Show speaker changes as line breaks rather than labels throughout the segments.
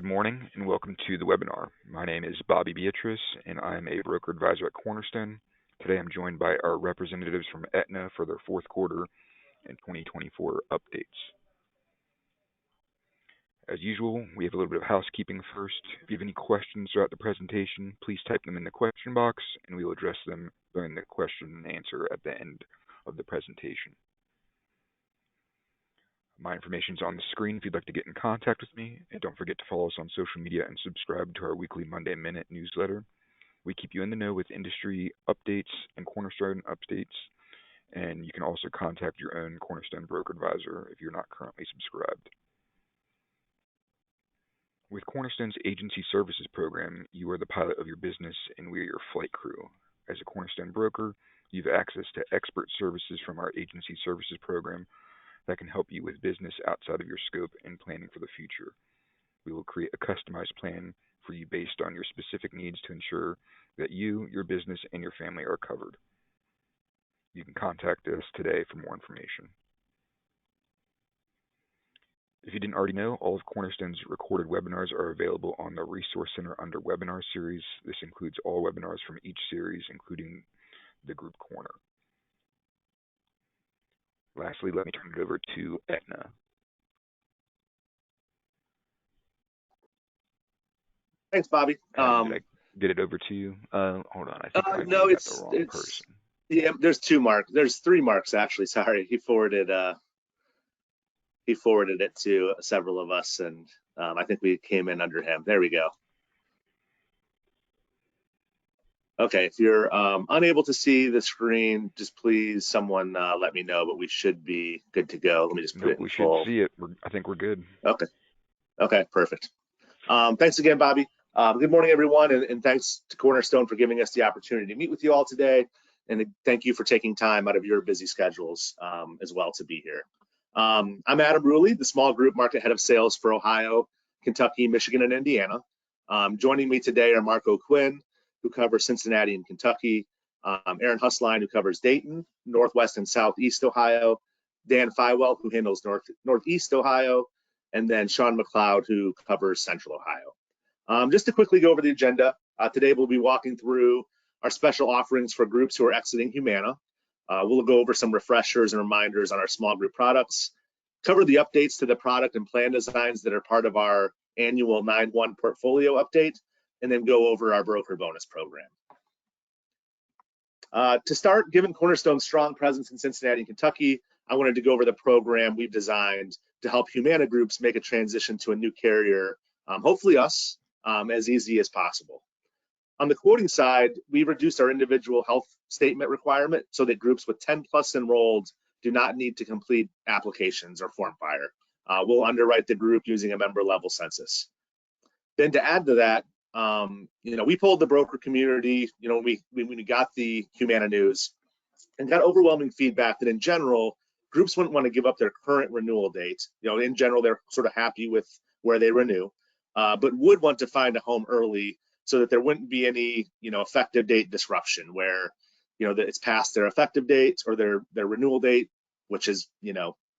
Good morning and welcome to the webinar. My name is Bobby Beatrice and I'm a broker advisor at Cornerstone. Today I'm joined by our representatives from Aetna for their fourth quarter and 2024 updates. As usual, we have a little bit of housekeeping first. If you have any questions throughout the presentation, please type them in the question box and we will address them during the question and answer at the end of the presentation. My information is on the screen if you'd like to get in contact with me, and don't forget to follow us on social media and subscribe to our weekly Monday Minute newsletter. We keep you in the know with industry updates and Cornerstone updates, and you can also contact your own Cornerstone broker advisor if you're not currently subscribed. With Cornerstone's agency services program, you are the pilot of your business and we are your flight crew. As a Cornerstone broker, you have access to expert services from our agency services program that can help you with business outside of your scope and planning for the future. We will create a customized plan for you based on your specific needs to ensure that you, your business, and your family are covered. You can contact us today for more information. If you didn't already know, all of Cornerstone's recorded webinars are available on the Resource Center under Webinar Series. This includes all webinars from each series, including the Group Corner. Lastly, let me turn it over to Aetna.
Thanks, Bobby.
Did I get it over to you? Hold on, I think I
no,
got the wrong person.
Yeah, there's two Mark. There's three Marks actually. Sorry, he forwarded it to several of us, and I think we came in under him. There we go. Okay, if you're unable to see the screen, just please someone let me know, but we should be good to go. Let me just put it in full.
We should see it. I think we're good.
Okay, perfect. Thanks again, Bobby. Good morning, everyone, and thanks to Cornerstone for giving us the opportunity to meet with you all today, and thank you for taking time out of your busy schedules as well to be here. I'm Adam Ruley, the small group market head of sales for Ohio, Kentucky, Michigan, and Indiana. Joining me today are Marco Quinn, who covers Cincinnati and Kentucky, Aaron Husline, who covers Dayton, Northwest and Southeast Ohio, Dan Fywell, who handles Northeast Ohio, and then Sean McLeod, who covers Central Ohio. Just to quickly go over the agenda, today we'll be walking through our special offerings for groups who are exiting Humana. We'll go over some refreshers and reminders on our small group products, cover the updates to the product and plan designs that are part of our annual 9/1 portfolio update, and then go over our broker bonus program. To start, given Cornerstone's strong presence in Cincinnati and Kentucky, I wanted to go over the program we've designed to help Humana groups make a transition to a new carrier, hopefully us, as easy as possible. On the quoting side, we reduced our individual health statement requirement so that groups with 10 plus enrolled do not need to complete applications or form fire. We'll underwrite the group using a member level census. Then to add to that, we polled the broker community, when we got the Humana news, and got overwhelming feedback that in general, groups wouldn't want to give up their current renewal date. In general, they're sort of happy with where they renew, but would want to find a home early so that there wouldn't be any, effective date disruption where, that it's past their effective date or their renewal date, which is,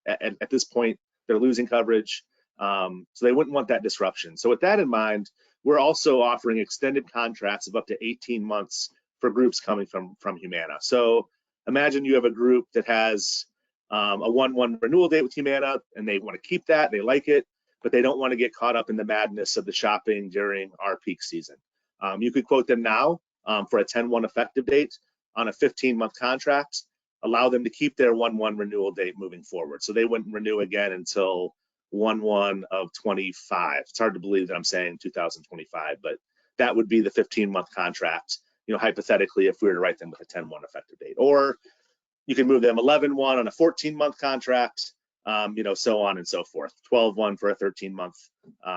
at this point, they're losing coverage. So they wouldn't want that disruption. So with that in mind, we're also offering extended contracts of up to 18 months for groups coming from Humana. So imagine you have a group that has a 1/1 renewal date with Humana, and they want to keep that, they like it, but they don't want to get caught up in the madness of the shopping during our peak season. You could quote them now for a 10/1 effective date on a 15-month contract, allow them to keep their 1/1 renewal date moving forward. So they wouldn't renew again until 1/1 of 25. It's hard to believe that I'm saying 2025, but that would be the 15-month contract, hypothetically, if we were to write them with a 10/1 effective date. Or you can move them 11/1 on a 14-month contract, so on and so forth. 12/1 for a 13-month,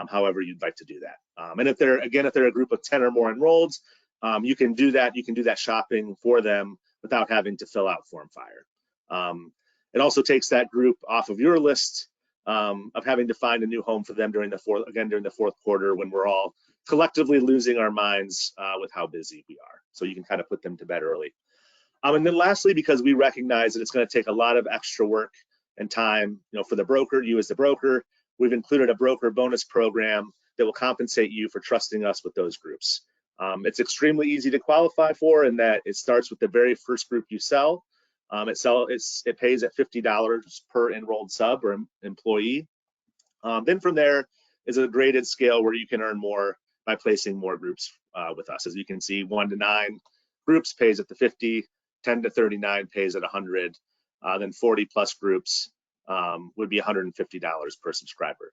however you'd like to do that. And if they're a group of 10 or more enrolled, you can do that. You can do that shopping for them without having to fill out form fire. It also takes that group off of your list of having to find a new home for them during the fourth quarter when we're all collectively losing our minds with how busy we are. So you can kind of put them to bed early. And then lastly, because we recognize that it's going to take a lot of extra work and time, for the broker, you as the broker, we've included a broker bonus program that will compensate you for trusting us with those groups. It's extremely easy to qualify for in that it starts with the very first group you sell. It pays at $50 per enrolled sub or employee. Then from there is a graded scale where you can earn more by placing more groups with us. As you can see, 1 to 9 groups pays at the 50, 10 to 39 pays at 100, then 40 plus groups would be $150 per subscriber.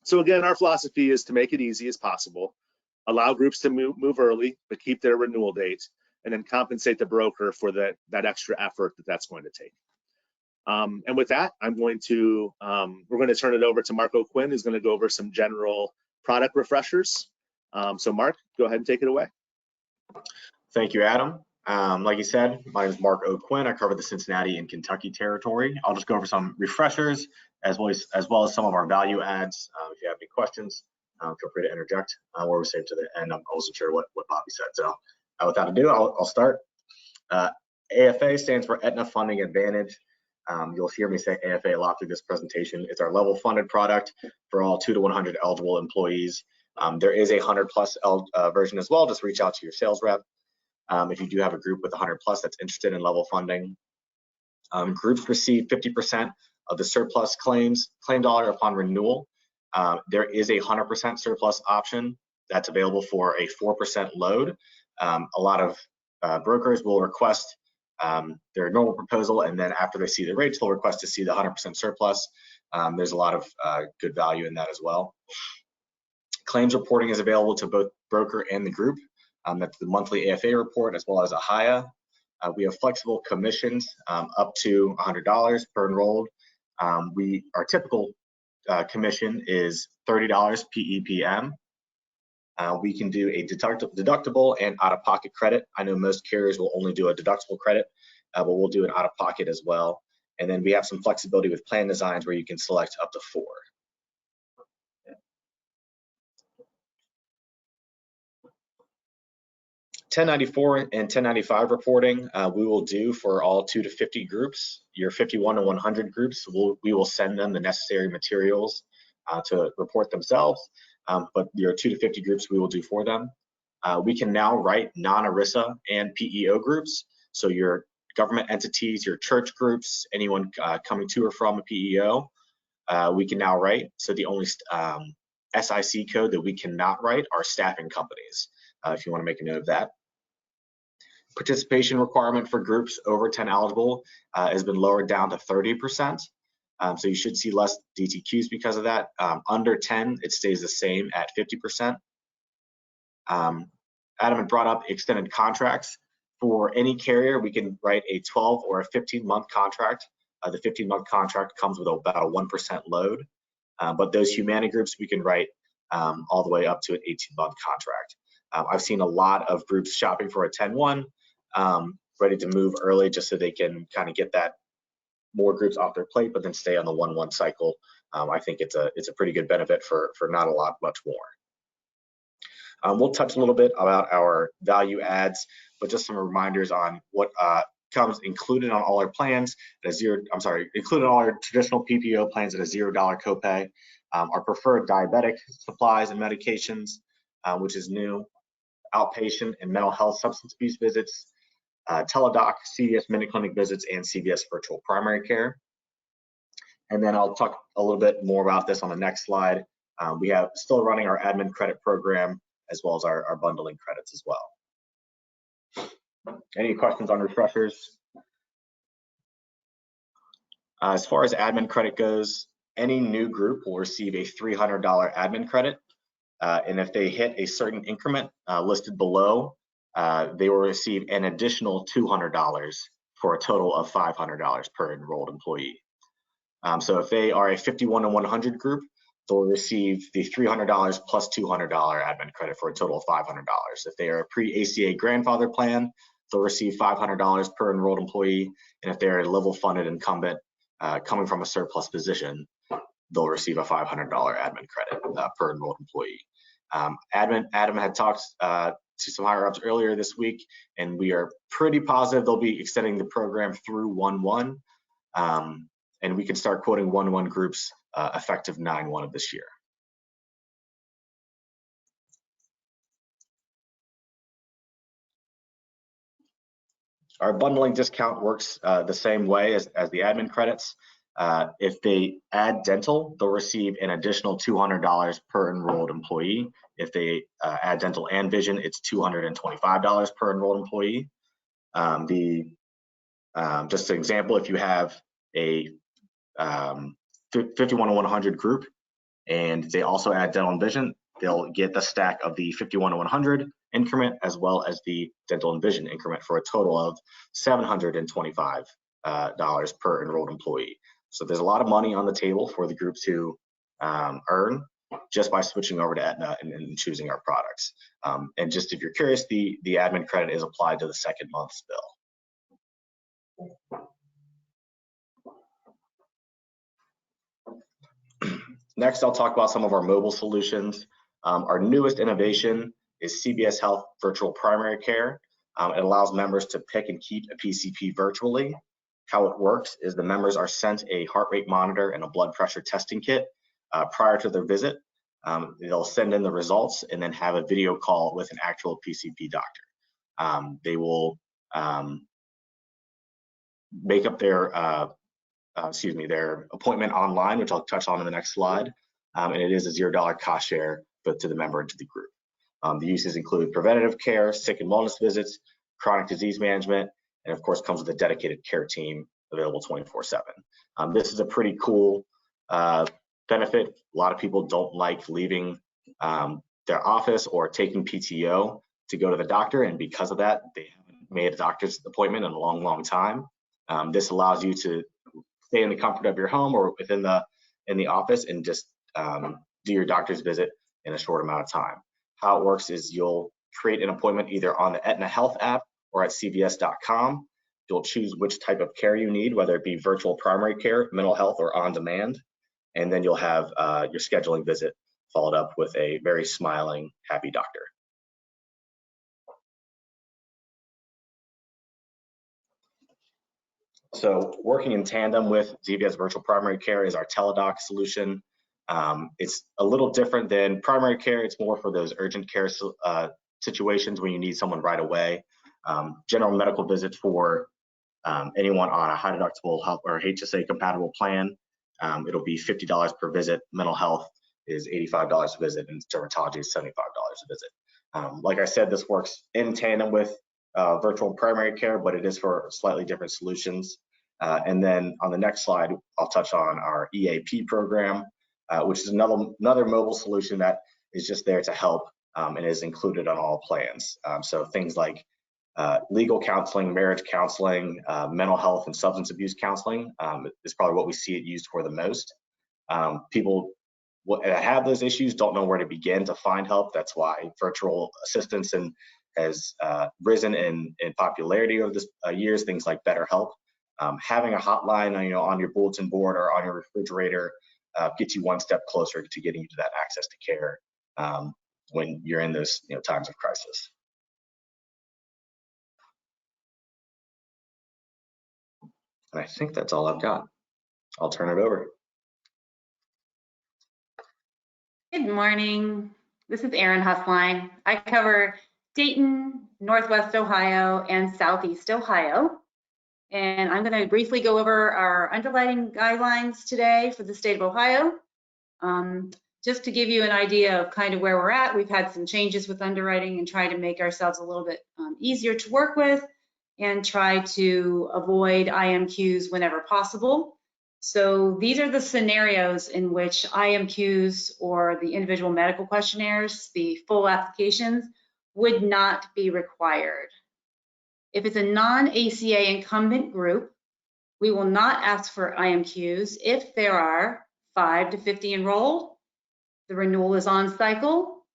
So again, our philosophy is to make it easy as possible, allow groups to move early, but keep their renewal date, and then compensate the broker for that extra effort that's going to take. And with that, we're going to turn it over to Mark O'Quinn, who's going to go over some general product refreshers. So Mark, go ahead and take it away.
Thank you, Adam. Like you said, my name is Mark O'Quinn. I cover the Cincinnati and Kentucky territory. I'll just go over some refreshers as well as some of our value adds. If you have any questions, feel free to interject or we'll save to the end. I wasn't sure what Bobby said. So without ado, I'll start. AFA stands for Aetna Funding Advantage. You'll hear me say AFA a lot through this presentation. It's our level funded product for all 2 to 100 eligible employees. There is a 100 plus version as well. Just reach out to your sales rep. If you do have a group with 100 plus that's interested in level funding. Groups receive 50% of the surplus claim dollar upon renewal. There is a 100% surplus option that's available for a 4% load. A lot of brokers will request their normal proposal, and then after they see the rates, they'll request to see the 100% surplus. There's a lot of good value in that as well. Claims reporting is available to both broker and the group. That's the monthly AFA report as well as a HIA. We have flexible commissions up to $100 per enrolled. Our typical commission is $30 PEPM. We can do a deductible and out-of-pocket credit. I know most carriers will only do a deductible credit, but we'll do an out-of-pocket as well. And then we have some flexibility with plan designs where you can select up to 4. 1094 and 1095 reporting we will do for all 2 to 50 groups. Your 51 to 100 groups, we will send them the necessary materials to report themselves, but your 2 to 50 groups we will do for them. We can now write non-ERISA and PEO groups, so your government entities, your church groups, anyone coming to or from a PEO, we can now write. So the only SIC code that we cannot write are staffing companies, if you want to make a note of that. Participation requirement for groups over 10 eligible has been lowered down to 30%. So you should see less DTQs because of that. Under 10, it stays the same at 50%. Adam had brought up extended contracts. For any carrier, we can write a 12 or a 15-month contract. The 15-month contract comes with about a 1% load, but those Humana groups, we can write all the way up to an 18-month contract. I've seen a lot of groups shopping for a 10-1, ready to move early just so they can kind of get that more groups off their plate, but then stay on the 1-1 cycle. I think it's a pretty good benefit for not much more. We'll touch a little bit about our value adds, but just some reminders on what comes included on all our plans at included on all our traditional PPO plans at a $0 copay. Our preferred diabetic supplies and medications, which is new, outpatient and mental health substance abuse visits, teledoc, CVS Minute Clinic visits, and CVS virtual primary care. And then I'll talk a little bit more about this on the next slide. We have still running our admin credit program as well as our bundling credits as well. Any questions on refreshers? As far as admin credit goes, any new group will receive a $300 admin credit. And if they hit a certain increment listed below, they will receive an additional $200 for a total of $500 per enrolled employee. So if they are a 51 to 100 group, they'll receive the $300 plus $200 admin credit for a total of $500. If they are a pre-ACA grandfather plan, they'll receive $500 per enrolled employee. And if they're a level funded incumbent coming from a surplus position, they'll receive a $500 admin credit per enrolled employee. Adam had talked to some higher ups earlier this week, and we are pretty positive they'll be extending the program through 1/1, and we can start quoting 1/1 groups effective 9/1 of this year. Our bundling discount works the same way as the admin credits. If they add dental, they'll receive an additional $200 per enrolled employee. If they add dental and vision, it's $225 per enrolled employee. Just an example, if you have a 51 to 100 group and they also add dental and vision, they'll get the stack of the 51 to 100 increment as well as the dental and vision increment for a total of $725 per enrolled employee. So there's a lot of money on the table for the group to earn just by switching over to Aetna and choosing our products. And just if you're curious, the admin credit is applied to the second month's bill. Next, I'll talk about some of our mobile solutions. Our newest innovation is CVS Health Virtual Primary Care. It allows members to pick and keep a PCP virtually. How it works is the members are sent a heart rate monitor and a blood pressure testing kit prior to their visit. They'll send in the results and then have a video call with an actual PCP doctor. They will make up their appointment online, which I'll touch on in the next slide. And it is a $0 cost share both to the member and to the group. The uses include preventative care, sick and wellness visits, chronic disease management, and of course comes with a dedicated care team available 24/7. This is a pretty cool benefit. A lot of people don't like leaving their office or taking PTO to go to the doctor, and because of that, they haven't made a doctor's appointment in a long, long time. This allows you to stay in the comfort of your home or in the office and just do your doctor's visit in a short amount of time. How it works is you'll create an appointment either on the Aetna Health app or at cvs.com. You'll choose which type of care you need, whether it be virtual primary care, mental health, or on demand. And then you'll have your scheduling visit followed up with a very smiling, happy doctor. So working in tandem with CVS Virtual Primary Care is our teledoc solution. It's a little different than primary care. It's more for those urgent care situations when you need someone right away. General medical visits for anyone on a high deductible health or HSA compatible plan, it'll be $50 per visit. Mental health is $85 a visit, and dermatology is $75 a visit. Like I said, this works in tandem with virtual primary care, but it is for slightly different solutions. And then on the next slide, I'll touch on our EAP program, which is another mobile solution that is just there to help and is included on all plans. So things like legal counseling, marriage counseling, mental health and substance abuse counseling is probably what we see it used for the most. People that have those issues don't know where to begin to find help. That's why virtual assistance has risen in popularity over the years, things like BetterHelp. Having a hotline on your bulletin board or on your refrigerator gets you one step closer to getting you to that access to care when you're in those times of crisis. And I think that's all I've got. I'll turn it over.
Good morning. This is Erin Husline. I cover Dayton, Northwest Ohio, and Southeast Ohio. And I'm going to briefly go over our underwriting guidelines today for the state of Ohio. Just to give you an idea of kind of where we're at, we've had some changes with underwriting and try to make ourselves a little bit easier to work with and try to avoid IMQs whenever possible. So these are the scenarios in which IMQs or the individual medical questionnaires, the full applications, would not be required. If it's a non-ACA incumbent group, we will not ask for IMQs if there are 5 to 50 enrolled, the renewal is on cycle,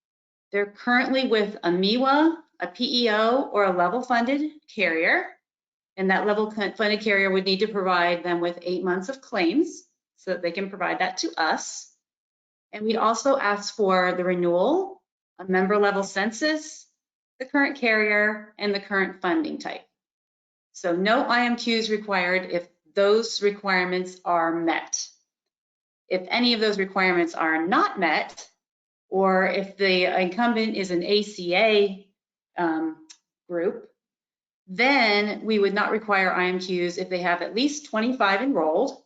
they're currently with a MEWA, a PEO, or a level funded carrier, and that level funded carrier would need to provide them with 8 months of claims so that they can provide that to us. And we'd also ask for the renewal, a member level census, the current carrier, and the current funding type. So no IMQs required if those requirements are met. If any of those requirements are not met, or if the incumbent is an ACA group, Then we would not require IMQs if they have at least 25 enrolled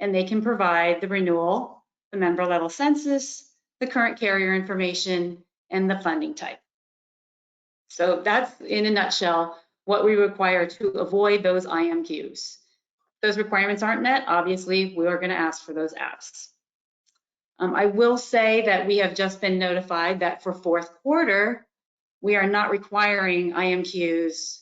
and they can provide the renewal, the member level census, the current carrier information, and the funding type. So that's, in a nutshell, what we require to avoid those IMQs. Those requirements aren't met, obviously, we are going to ask for those asks. I will say that we have just been notified that for fourth quarter, we are not requiring IMQs,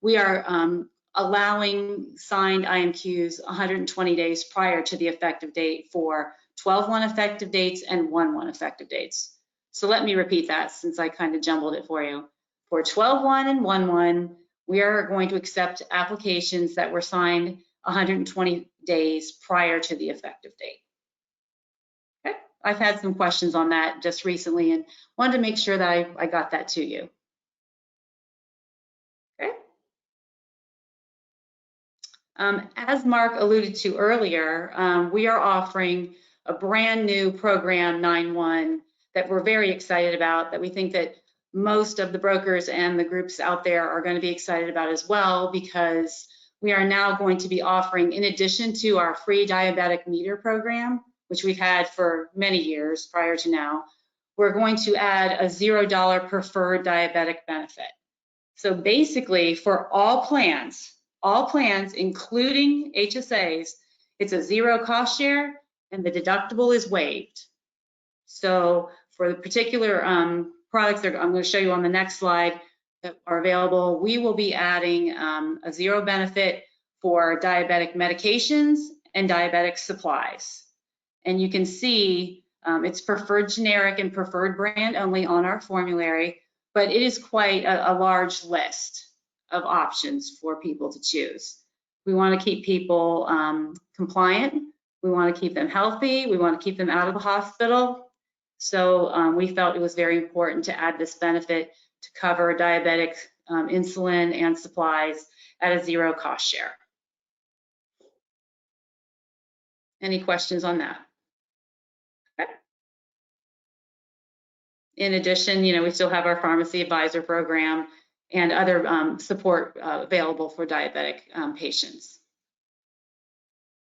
we are allowing signed IMQs 120 days prior to the effective date for 12/1 effective dates and 1/1 effective dates. So let me repeat that since I kind of jumbled it for you. For 12/1 and 1/1, we are going to accept applications that were signed 120 days prior to the effective date. Okay, I've had some questions on that just recently and wanted to make sure that I got that to you. Okay. As Mark alluded to earlier, we are offering a brand new program 9/1 that we're very excited about, that we think that most of the brokers and the groups out there are going to be excited about as well, because we are now going to be offering, in addition to our free diabetic meter program, which we've had for many years prior to now, we're going to add a $0 preferred diabetic benefit. So basically, for all plans, including HSAs, it's a zero cost share and the deductible is waived. So for the particular products that I'm going to show you on the next slide that are available, we will be adding a zero benefit for diabetic medications and diabetic supplies. And you can see it's preferred generic and preferred brand only on our formulary, but it is quite a large list of options for people to choose. We want to keep people compliant. We want to keep them healthy. We want to keep them out of the hospital. So we felt it was very important to add this benefit to cover diabetic insulin and supplies at a zero cost share. Any questions on that? Okay. In addition, we still have our pharmacy advisor program and other support available for diabetic patients.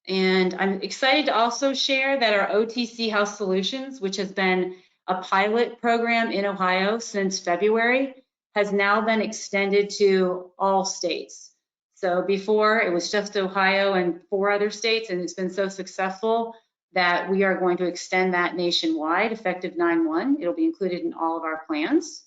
And I'm excited to also share that our OTC Health Solutions, which has been a pilot program in Ohio since February, has now been extended to all states. So before it was just Ohio and 4 other states, and it's been so successful that we are going to extend that nationwide effective 9/1. It'll be included in all of our plans.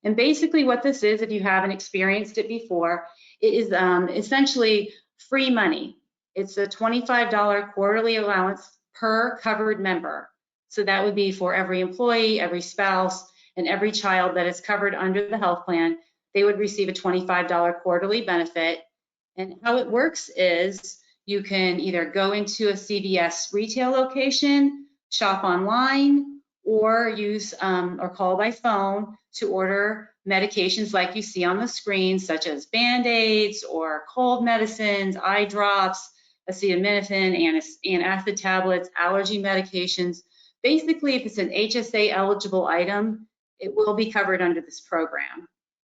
And basically what this is, if you haven't experienced it before, it is essentially free money. It's a $25 quarterly allowance per covered member. So that would be for every employee, every spouse, and every child that is covered under the health plan. They would receive a $25 quarterly benefit. And how it works is you can either go into a CVS retail location, shop online, or use or call by phone to order medications like you see on the screen, such as Band-Aids or cold medicines, eye drops, acetaminophen, antacid tablets, allergy medications. Basically, if it's an HSA eligible item, it will be covered under this program.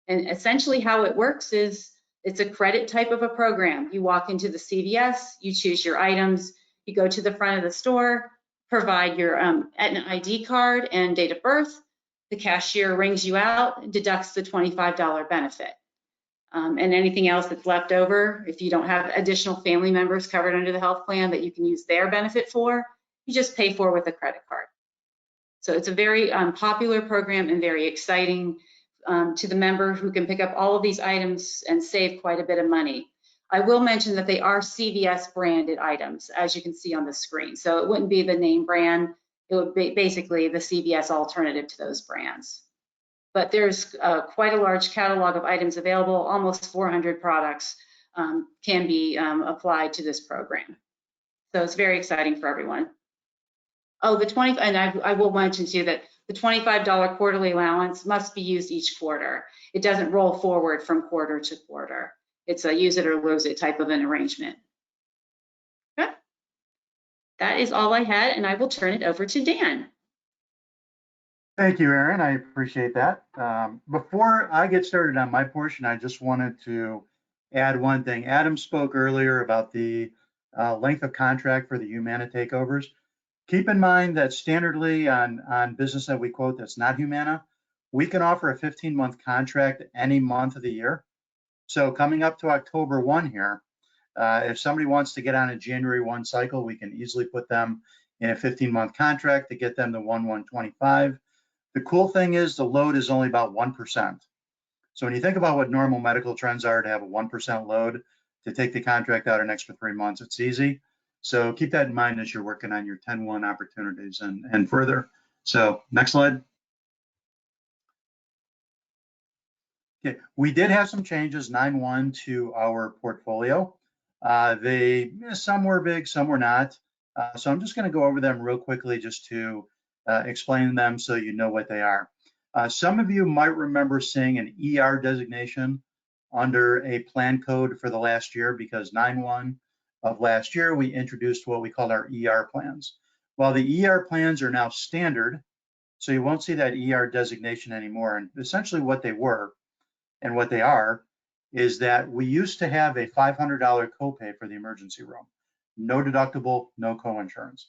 And essentially how it works is it's a credit type of a program. You walk into the CVS, you choose your items, you go to the front of the store, provide your Aetna ID card and date of birth. The cashier rings you out and deducts the $25 benefit. And anything else that's left over, if you don't have additional family members covered under the health plan that you can use their benefit for, you just pay for with a credit card. So it's a very popular program and very exciting to the member who can pick up all of these items and save quite a bit of money. I will mention that they are CVS branded items, as you can see on the screen. So it wouldn't be the name brand. It would be basically the CVS alternative to those brands. But there's quite a large catalog of items available. Almost 400 products can be applied to this program. So it's very exciting for everyone. Oh, and I will mention to you that the $25 quarterly allowance must be used each quarter. It doesn't roll forward from quarter to quarter. It's a use it or lose it type of an arrangement. Okay. That is all I had, and I will turn it over to Dan.
Thank you, Aaron. I appreciate that. Before I get started on my portion, I just wanted to add one thing. Adam spoke earlier about the length of contract for the Humana takeovers. Keep in mind that standardly on business that we quote that's not Humana, we can offer a 15-month contract any month of the year. So coming up to October 1 here, if somebody wants to get on a January 1 cycle, we can easily put them in a 15-month contract to get them to 1/1/25. The cool thing is the load is only about 1%. So when you think about what normal medical trends are to have a 1% load to take the contract out an extra 3 months, it's easy. So keep that in mind as you're working on your 10/1 opportunities and further. So next slide. Okay, we did have some changes 9/1 to our portfolio. Some were big, some were not. So I'm just going to go over them real quickly just to explain them so you know what they are. Some of you might remember seeing an ER designation under a plan code for the last year because 9/1 of last year, we introduced what we called our ER plans. Well, the ER plans are now standard, so you won't see that ER designation anymore. And essentially what they were and what they are is that we used to have a $500 copay for the emergency room. No deductible, no coinsurance.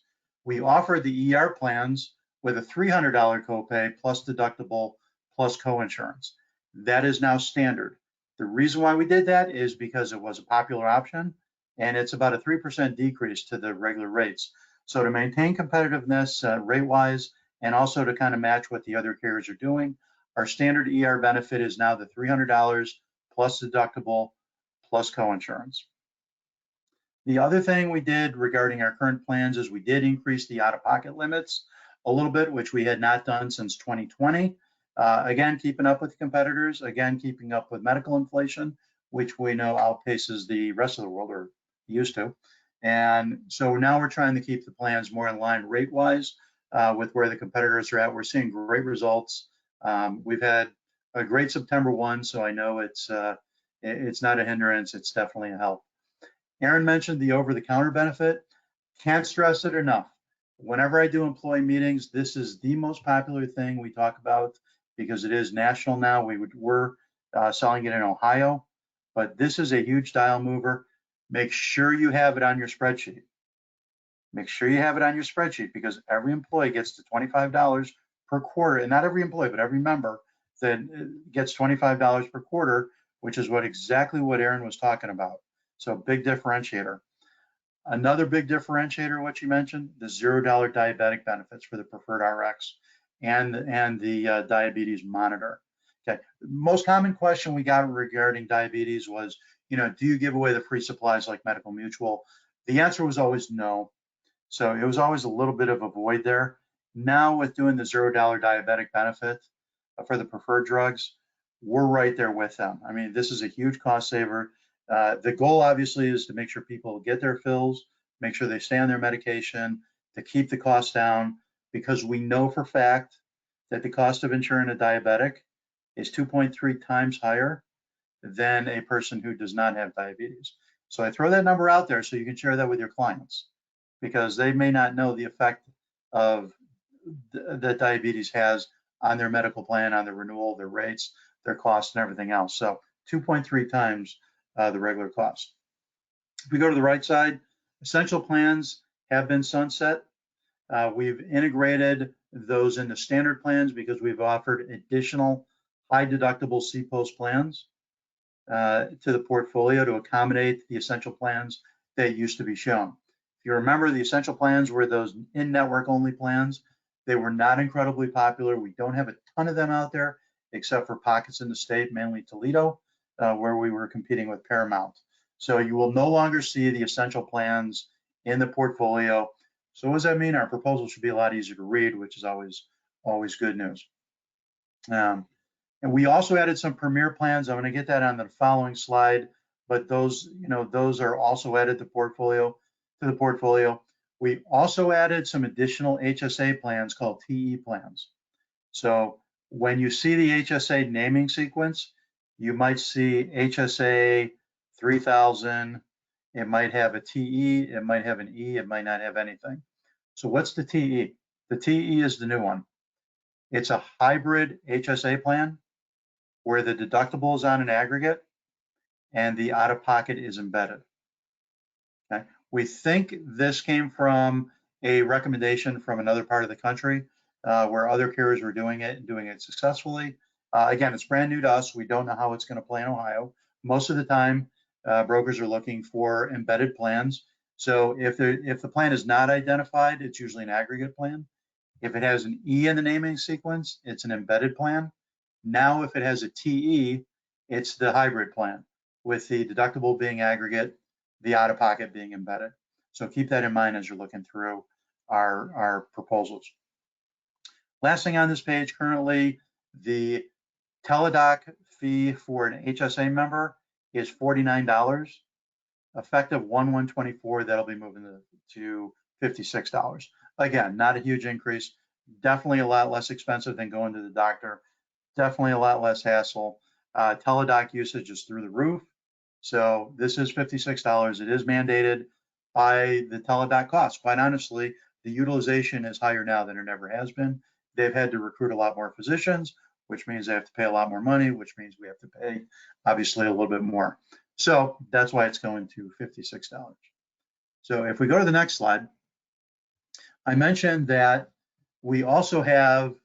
We offered the ER plans with a $300 copay plus deductible plus coinsurance. That is now standard. The reason why we did that is because it was a popular option and it's about a 3% decrease to the regular rates. So to maintain competitiveness rate-wise and also to kind of match what the other carriers are doing, our standard ER benefit is now the $300 plus deductible plus coinsurance. The other thing we did regarding our current plans is we did increase the out-of-pocket limits a little bit, which we had not done since 2020. Again, keeping up with competitors, again, keeping up with medical inflation, which we know outpaces the rest of the world, or used to. And so now we're trying to keep the plans more in line rate-wise with where the competitors are at. We're seeing great results. We've had a great September 1, so I know it's not a hindrance, it's definitely a help. Aaron mentioned the over-the-counter benefit. Can't stress it enough. Whenever I do employee meetings, this is the most popular thing we talk about because it is national now. We're selling it in Ohio, but this is a huge dial mover. Make sure you have it on your spreadsheet. Make sure you have it on your spreadsheet because every employee gets to $25 per quarter, and not every employee, but every member that gets $25 per quarter, which is exactly what Aaron was talking about. So big differentiator. Another big differentiator, what you mentioned, the $0 diabetic benefits for the preferred RX and the diabetes monitor. Okay, most common question we got regarding diabetes was, do you give away the free supplies like Medical Mutual? The answer was always no. So it was always a little bit of a void there. Now with doing the $0 diabetic benefit for the preferred drugs, we're right there with them. I mean, this is a huge cost saver. The goal obviously is to make sure people get their fills, make sure they stay on their medication, to keep the cost down, because we know for fact that the cost of insuring a diabetic is 2.3 times higher than a person who does not have diabetes. So I throw that number out there so you can share that with your clients, because they may not know the effect of that diabetes has on their medical plan, on their renewal, their rates, their costs, and everything else. So 2.3 times the regular cost. If we go to the right side, essential plans have been sunset. We've integrated those into standard plans because we've offered additional high deductible C-post plans to the portfolio to accommodate the essential plans that used to be shown. If you remember, the essential plans were those in-network only plans. They were not incredibly popular. We don't have a ton of them out there, except for pockets in the state, mainly Toledo, where we were competing with Paramount. So you will no longer see the essential plans in the portfolio. So what does that mean? Our proposal should be a lot easier to read, which is always good news. And we also added some premier plans. I'm going to get that on the following slide, but those are also added to the portfolio. We also added some additional HSA plans called TE plans. So when you see the HSA naming sequence, you might see HSA 3000, it might have a TE, it might have an E, it might not have anything. So what's the TE? The TE is the new one. It's a hybrid HSA plan where the deductible is on an aggregate and the out-of-pocket is embedded. Okay. We think this came from a recommendation from another part of the country where other carriers were doing it and doing it successfully. Again, it's brand new to us. We don't know how it's going to play in Ohio. Most of the time, brokers are looking for embedded plans. So if the plan is not identified, it's usually an aggregate plan. If it has an E in the naming sequence, it's an embedded plan. Now, if it has a TE, it's the hybrid plan with the deductible being aggregate, the out-of-pocket being embedded. So keep that in mind as you're looking through our proposals. Last thing on this page, currently, the teledoc fee for an HSA member is $49. Effective 1/1/24, that'll be moving to $56. Again, not a huge increase. Definitely a lot less expensive than going to the doctor. Definitely a lot less hassle. Teledoc usage is through the roof. So this is $56. It is mandated by the teledoc cost. Quite honestly, the utilization is higher now than it ever has been. They've had to recruit a lot more physicians, which means they have to pay a lot more money, which means we have to pay obviously a little bit more. So that's why it's going to $56. So if we go to the next slide, I mentioned that we also have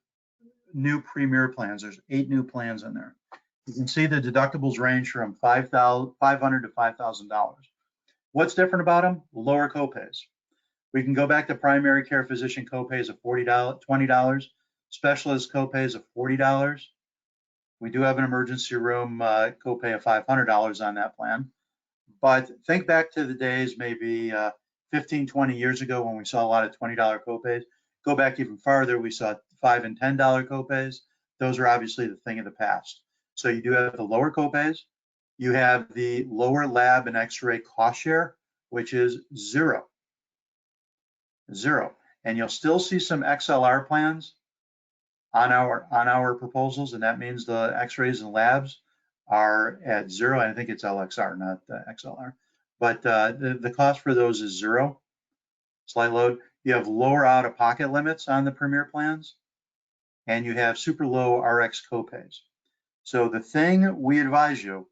new premier plans. There's 8 new plans in there. You can see the deductibles range from $500 to $5,000. What's different about them? Lower copays. We can go back to primary care physician copays of $20, specialist copays of $40. We do have an emergency room copay of $500 on that plan. But think back to the days maybe 15, 20 years ago when we saw a lot of $20 copays. Go back even farther, we saw $5 and $10 copays. Those are obviously the thing of the past. So you do have the lower copays. You have the lower lab and x-ray cost share, which is zero. And you'll still see some XLR plans on our proposals, and that means the x-rays and labs are at zero. I think it's LXR, not XLR. But the cost for those is zero. Slide load. You have lower out-of-pocket limits on the premier plans, and you have super low RX copays. So the thing we advise you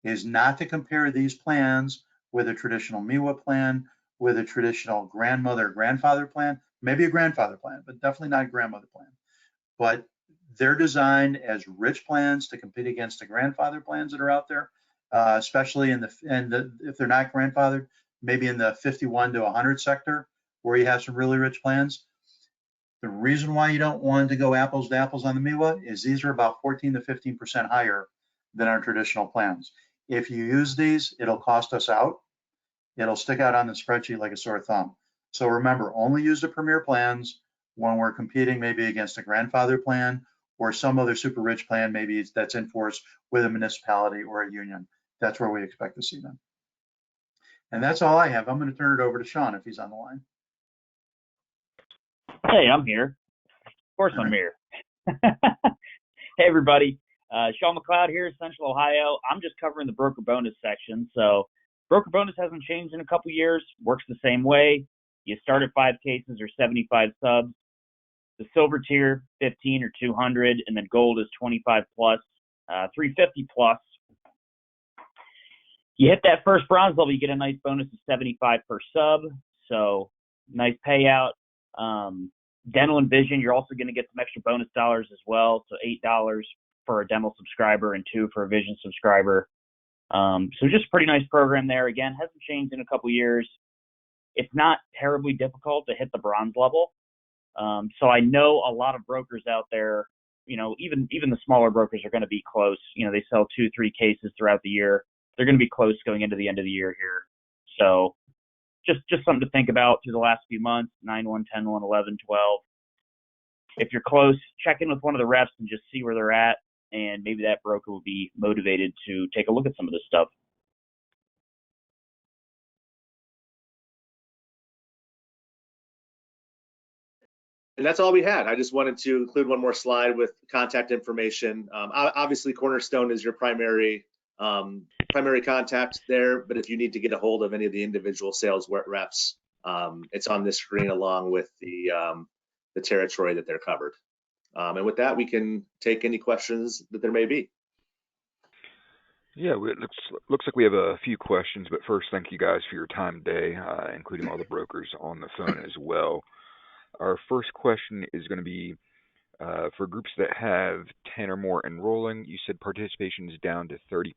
is not to compare these plans with a traditional MIWA plan, with a traditional grandmother grandfather plan, maybe a grandfather plan, but definitely not a grandmother plan. But they're designed as rich plans to compete against the grandfather plans that are out there, especially if they're not grandfathered, maybe in the 51 to 100 sector, where you have some really rich plans. The reason why you don't want to go apples to apples on the MIWA is these are about 14 to 15% higher than our traditional plans. If you use these, it'll cost us out. It'll stick out on the spreadsheet like a sore thumb. So remember, only use the premier plans when we're competing maybe against a grandfather plan or some other super rich plan, maybe that's in force with a municipality or a union. That's where we expect to see them. And that's all I have. I'm going to turn it over to Sean if he's on the line.
Hey, I'm here. Of course I'm here. Hey, everybody. Sean McLeod here, Central Ohio. I'm just covering the broker bonus section. So broker bonus hasn't changed in a couple years, works the same way. You start at 5 cases or 75 subs. The silver tier, 15 or 200, and then gold is 25 plus, 350 plus. You hit that first bronze level, you get a nice bonus of 75 per sub. So nice payout. Dental and vision, you're also going to get some extra bonus dollars as well. So $8 for a dental subscriber and $2 for a vision subscriber. So just a pretty nice program there. Again, hasn't changed in a couple years. It's not terribly difficult to hit the bronze level. So I know a lot of brokers out there, even the smaller brokers are going to be close. They sell 2-3 cases throughout the year. They're going to be close going into the end of the year here. So just something to think about through the last few months, 9/1, 10/1, 11, 12. If you're close, check in with one of the reps and just see where they're at. And maybe that broker will be motivated to take a look at some of this stuff.
And that's all we had. I just wanted to include one more slide with contact information. Obviously, Cornerstone is your primary contact there, but if you need to get a hold of any of the individual sales reps, it's on this screen along with the territory that they're covered. And with that, we can take any questions that there may be.
Yeah, it looks like we have a few questions, but first, thank you guys for your time today, including all the brokers on the phone as well. Our first question is going to be for groups that have 10 or more enrolling. You said participation is down to 30%.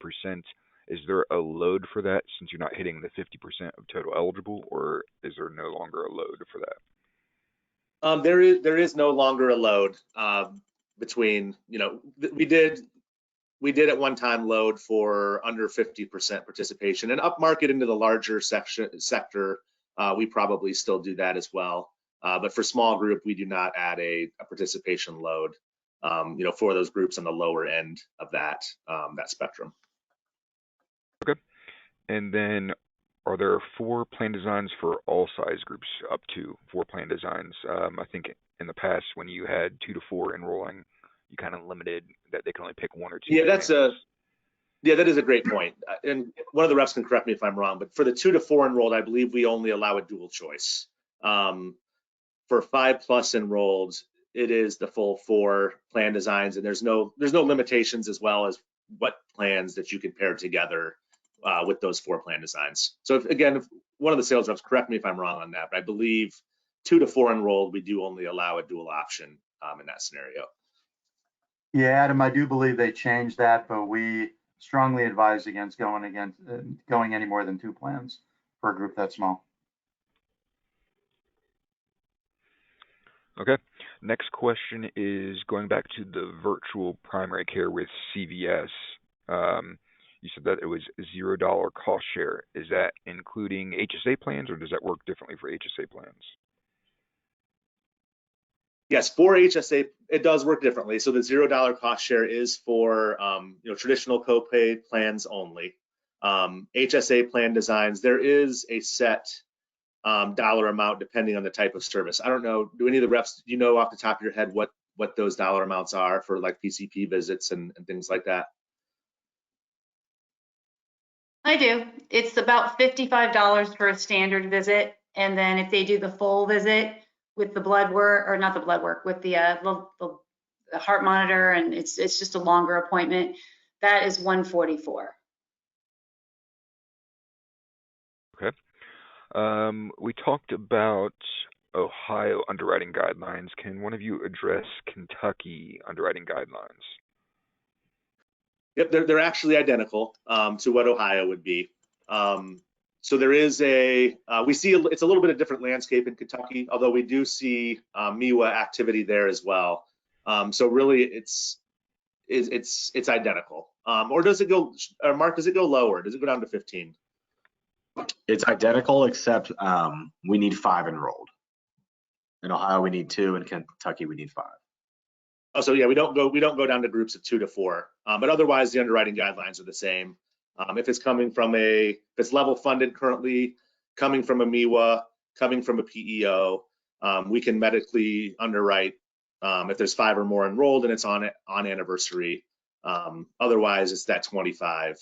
Is there a load for that since you're not hitting the 50% of total eligible, or is there no longer a load for that?
There is no longer a load between, we did at one time load for under 50% participation, and upmarket into the larger sector, we probably still do that as well. But for small group, we do not add a participation load, for those groups on the lower end of that spectrum.
Okay. And then are there 4 plan designs for all size groups, up to 4 plan designs? I think in the past when you had 2 to 4 enrolling, you kind of limited that they can only pick 1 or 2.
Yeah, that is a great point. And one of the reps can correct me if I'm wrong, but for the 2 to 4 enrolled, I believe we only allow a dual choice. For 5+ enrolled, it is the full 4 plan designs, and there's no limitations as well as what plans that you can pair together with those 4 plan designs. So if one of the sales reps, correct me if I'm wrong on that, but I believe 2 to 4 enrolled, we do only allow a dual option in that scenario.
Yeah, Adam, I do believe they changed that, but we strongly advise against going any more than 2 plans for a group that small.
Okay. Next question is going back to the virtual primary care with CVS. You said that it was $0 cost share. Is that including HSA plans, or does that work differently for HSA plans?
Yes, for HSA, it does work differently. So the $0 cost share is for traditional copay plans only. HSA plan designs, there is a set dollar amount depending on the type of service. I don't know, do any of the reps, do you know off the top of your head what those dollar amounts are for like PCP visits and things like that?
I do. It's about $55 for a standard visit, and then if they do the full visit with the blood work, or not the blood work, with the heart monitor, and it's just a longer appointment, that is $144.
Okay. We talked about Ohio underwriting guidelines. Can one of you address Kentucky underwriting guidelines?
Yep, they're actually identical to what Ohio would be. So there is we see it's a little bit of different landscape in Kentucky, although we do see MIWA activity there as well. So really, it's identical. Or does it go, Mark? Does it go lower? Does it go down to 15?
It's identical, except we need 5 enrolled. In Ohio, we need 2. In Kentucky, we need 5.
Oh, so yeah, we don't go down to groups of 2 to 4, but otherwise the underwriting guidelines are the same. If it's coming from if it's level funded currently, coming from a MIWA, coming from a PEO, we can medically underwrite if there's 5 or more enrolled and it's on anniversary. Otherwise, it's that 25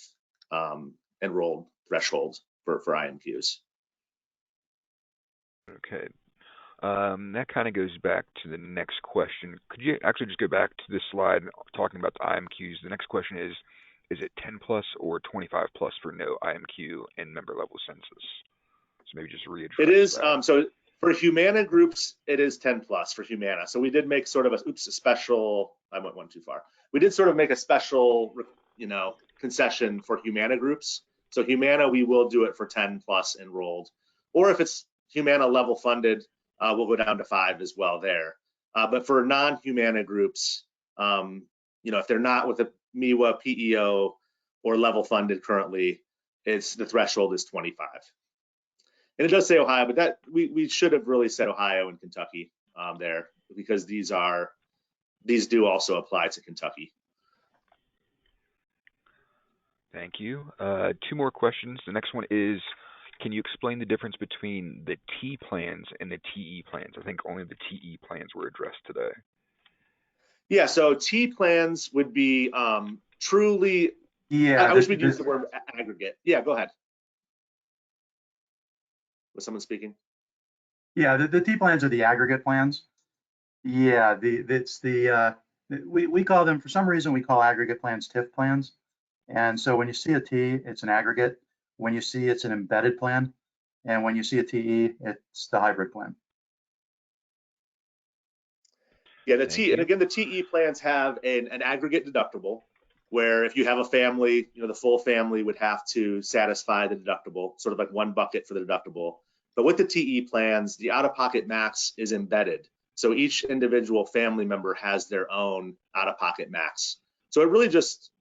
enrolled threshold for IMQs.
Okay. That kind of goes back to the next question. Could you actually just go back to this slide talking about the IMQs? The next question is it 10 plus or 25 plus for no IMQ and member level census? So maybe just readdress
it is
that.
So for Humana groups, it is 10 plus for Humana. So we did make sort of a special, I went one too far. We did sort of make a special, concession for Humana groups. So Humana, we will do it for 10 plus enrolled, or if it's Humana level funded, we'll go down to 5 as well there. But for non-Humana groups, if they're not with a MIWA, PEO, or level funded currently, the threshold is 25. And it does say Ohio, but that we should have really said Ohio and Kentucky there, because these do also apply to Kentucky.
Thank you. 2 more questions. The next one is, can you explain the difference between the T plans and the TE plans? I think only the TE plans were addressed today.
Yeah, so T plans would be truly,
Yeah,
I wish we'd use the word aggregate. Yeah, go ahead. Was someone speaking?
Yeah, the T plans are the aggregate plans. Yeah, we call them, for some reason, we call aggregate plans TIF plans. And so when you see a T, it's an aggregate. When you see it's an embedded plan. And when you see a TE, it's the hybrid plan.
Yeah,
Thank
the TE plans have an aggregate deductible, where if you have a family, the full family would have to satisfy the deductible, sort of like one bucket for the deductible. But with the TE plans, the out-of-pocket max is embedded. So each individual family member has their own out-of-pocket max. So it really just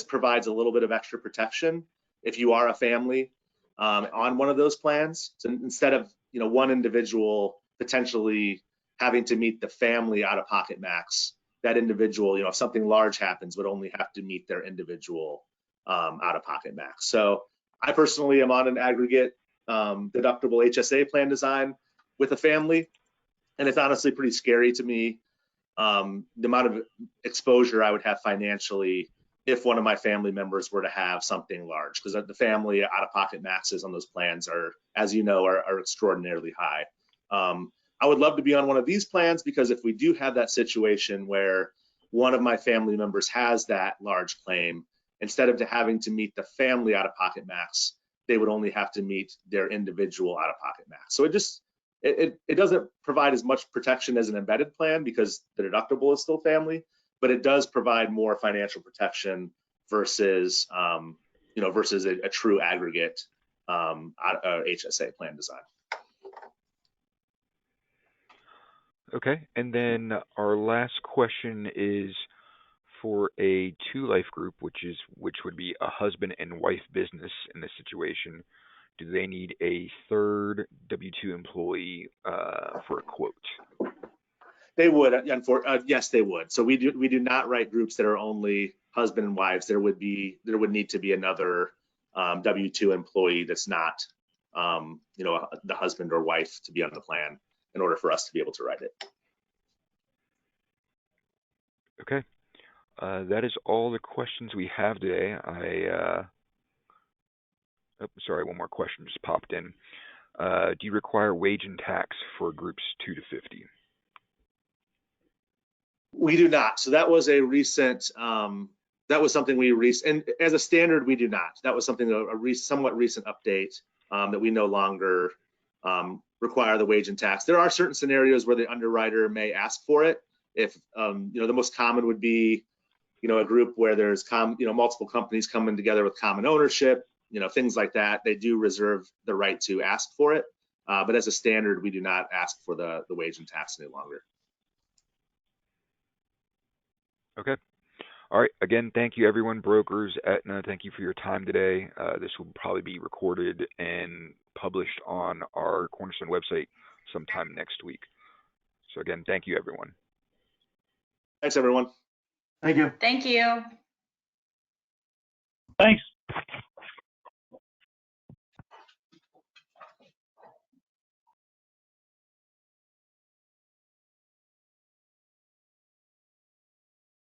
provides a little bit of extra protection if you are a family on one of those plans. So instead of one individual potentially having to meet the family out-of-pocket max, that individual, if something large happens, would only have to meet their individual out-of-pocket max. So I personally am on an aggregate deductible HSA plan design with a family, and it's honestly pretty scary to me, the amount of exposure I would have financially if one of my family members were to have something large, because the family out-of-pocket maxes on those plans are, as you know, are extraordinarily high. I would love to be on one of these plans, because if we do have that situation where one of my family members has that large claim, instead of having to meet the family out-of-pocket max, they would only have to meet their individual out-of-pocket max. So it doesn't provide as much protection as an embedded plan, because the deductible is still family, but it does provide more financial protection versus versus a true aggregate HSA plan design.
Okay, and then our last question is for a two-life group, which would be a husband and wife business in this situation. Do they need a third W-2 employee for a quote?
They would, yes, they would. So we do not write groups that are only husband and wives. There would need to be another W-2 employee that's not the husband or wife to be on the plan in order for us to be able to write it.
Okay, that is all the questions we have today. Sorry, one more question just popped in. Do you require wage and tax for groups 2 to 50?
We do not. So that was a recent, that was something and as a standard, we do not. That was something, a somewhat recent update that we no longer require the wage and tax. There are certain scenarios where the underwriter may ask for it. If, the most common would be, a group where there's, multiple companies coming together with common ownership, things like that. They do reserve the right to ask for it. But as a standard, we do not ask for the wage and tax any longer.
Okay. All right. Again, thank you, everyone. Brokers, Aetna, thank you for your time today. This will probably be recorded and published on our Cornerstone website sometime next week. So again, thank you, everyone.
Thanks, everyone.
Thank you.
Thank you.
Thanks.